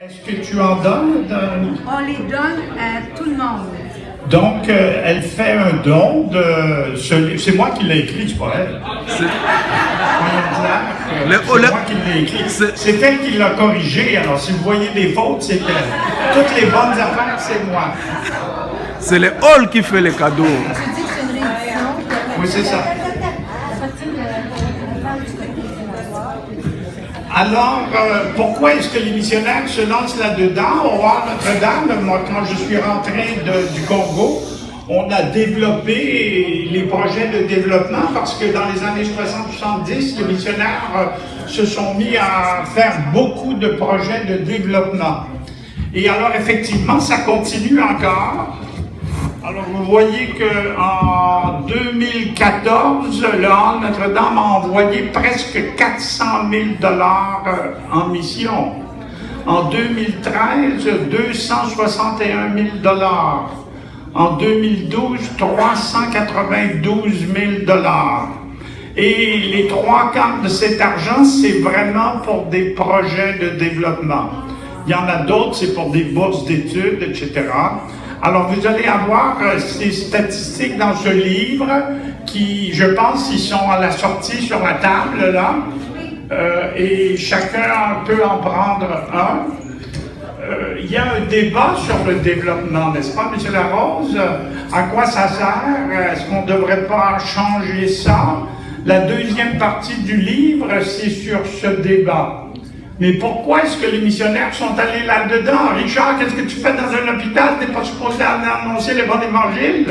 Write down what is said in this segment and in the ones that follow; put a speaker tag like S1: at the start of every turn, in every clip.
S1: Est-ce que tu en donnes?
S2: On les donne à tout le monde.
S1: Donc, elle fait un don de ce livre. C'est moi qui l'ai écrit, c'est pas elle. C'est moi qui l'ai écrit. C'est elle qui l'a corrigé. Alors, si vous voyez des fautes, c'est elle. Toutes les bonnes affaires, c'est moi.
S3: C'est le hall qui fait les cadeaux.
S2: Tu dis que c'est une réédition.
S1: Oui, c'est ça. Alors, pourquoi est-ce que les missionnaires se lancent là-dedans? Au Hall Notre-Dame, moi, quand je suis rentré du Congo, on a développé les projets de développement parce que dans les années 60-70, les missionnaires se sont mis à faire beaucoup de projets de développement. Et alors, effectivement, ça continue encore. Alors, vous voyez qu'en 2014, le Hall Notre-Dame a envoyé presque 400 000 $ en mission. En 2013, 261 000 $. En 2012, 392 000 $. Et les 3/4 de cet argent, c'est vraiment pour des projets de développement. Il y en a d'autres, c'est pour des bourses d'études, etc. Alors, vous allez avoir ces statistiques dans ce livre qui, je pense, ils sont à la sortie sur la table, là. Et chacun peut en prendre un. Il y a un débat sur le développement, n'est-ce pas, M. Larose? À quoi ça sert? Est-ce qu'on ne devrait pas changer ça? La deuxième partie du livre, c'est sur ce débat. Mais pourquoi est-ce que les missionnaires sont allés là-dedans? Richard, qu'est-ce que tu fais dans un hôpital? Tu n'es pas supposé annoncer les bons évangiles?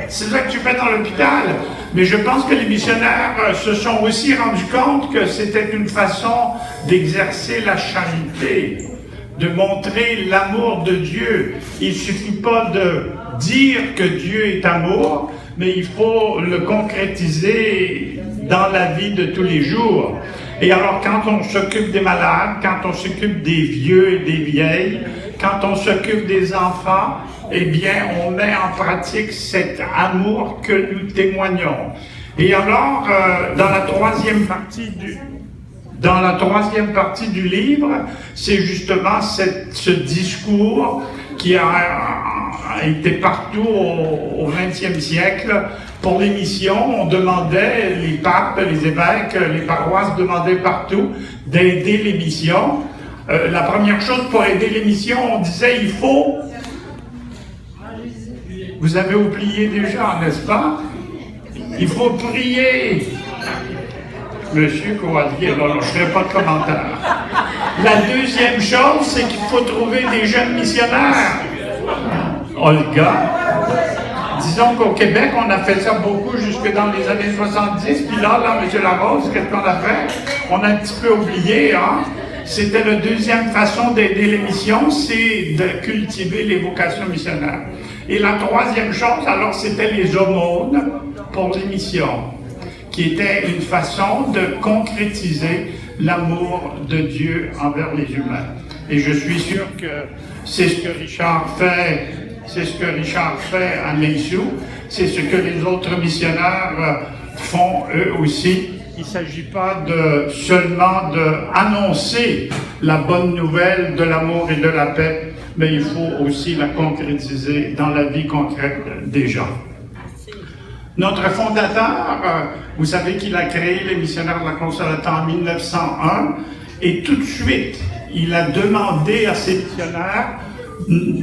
S1: C'est ça que tu fais dans l'hôpital. Mais je pense que les missionnaires se sont aussi rendus compte que c'était une façon d'exercer la charité, de montrer l'amour de Dieu. Il ne suffit pas de dire que Dieu est amour, mais il faut le concrétiser dans la vie de tous les jours. Et alors, quand on s'occupe des malades, quand on s'occupe des vieux et des vieilles, quand on s'occupe des enfants, eh bien, on met en pratique cet amour que nous témoignons. Et alors, dans la troisième partie du livre, c'est justement ce discours qui a été partout au XXe siècle. Pour les missions, on demandait, les papes, les évêques, les paroisses demandaient partout d'aider les missions. La première chose pour aider les missions, on disait il faut... Vous avez oublié déjà, n'est-ce pas? Il faut prier. Monsieur Coallier, alors je ne ferai pas de commentaire. La deuxième chose, c'est qu'il faut trouver des jeunes missionnaires. Olga, disons qu'au Québec, on a fait ça beaucoup jusque dans les années 70, puis là, M. Larose, qu'est-ce qu'on a fait? On a un petit peu oublié, hein? C'était la deuxième façon d'aider les missions, c'est de cultiver les vocations missionnaires. Et la troisième chose, alors, c'était les aumônes pour les missions, qui était une façon de concrétiser l'amour de Dieu envers les humains. Et je suis sûr que c'est ce que Richard fait, à Meissou, c'est ce que les autres missionnaires font eux aussi. Il ne s'agit pas seulement d'annoncer la bonne nouvelle de l'amour et de la paix, mais il faut aussi la concrétiser dans la vie concrète des gens. Notre fondateur, vous savez qu'il a créé les missionnaires de la Consolata en 1901, et tout de suite, il a demandé à ses missionnaires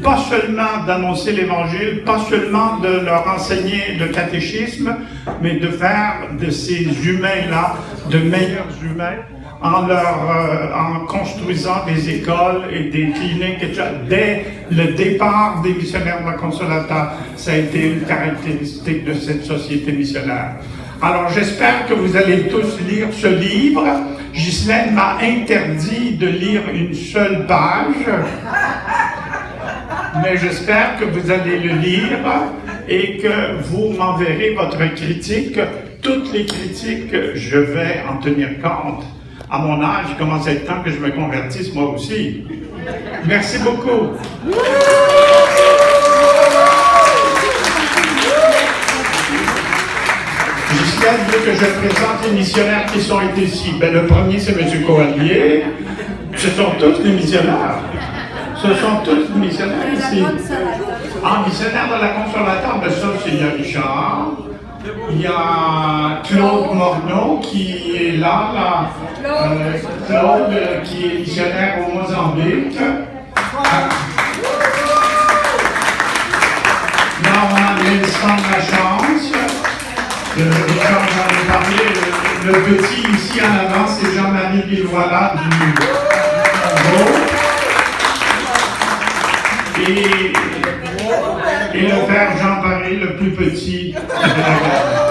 S1: pas seulement d'annoncer l'Évangile, pas seulement de leur enseigner le catéchisme, mais de faire de ces humains-là de meilleurs humains en construisant des écoles et des cliniques, etc. Dès le départ des missionnaires de la Consolata, ça a été une caractéristique de cette société missionnaire. Alors j'espère que vous allez tous lire ce livre. Ghislaine m'a interdit de lire une seule page. Mais j'espère que vous allez le lire et que vous m'enverrez votre critique. Toutes les critiques, je vais en tenir compte. À mon âge, il commence à être temps que je me convertisse moi aussi. Merci beaucoup. Michel veut que je présente les missionnaires qui sont été ici. Ben, le premier, c'est M. Coallier. Ce sont tous des missionnaires. Ce sont tous des missionnaires ici. Ah, missionnaire de la Consolateur, ben ça, c'est il y a Richard. Il y a Claude Morneau qui est là. Claude qui est missionnaire au Mozambique. Là, on a Vincent de la Chance. Richard, j'en ai parlé. Le petit ici en avant, c'est Jean-Marie Bilvoila du Congo. Et le père Jean-Paris, le plus petit de la gare.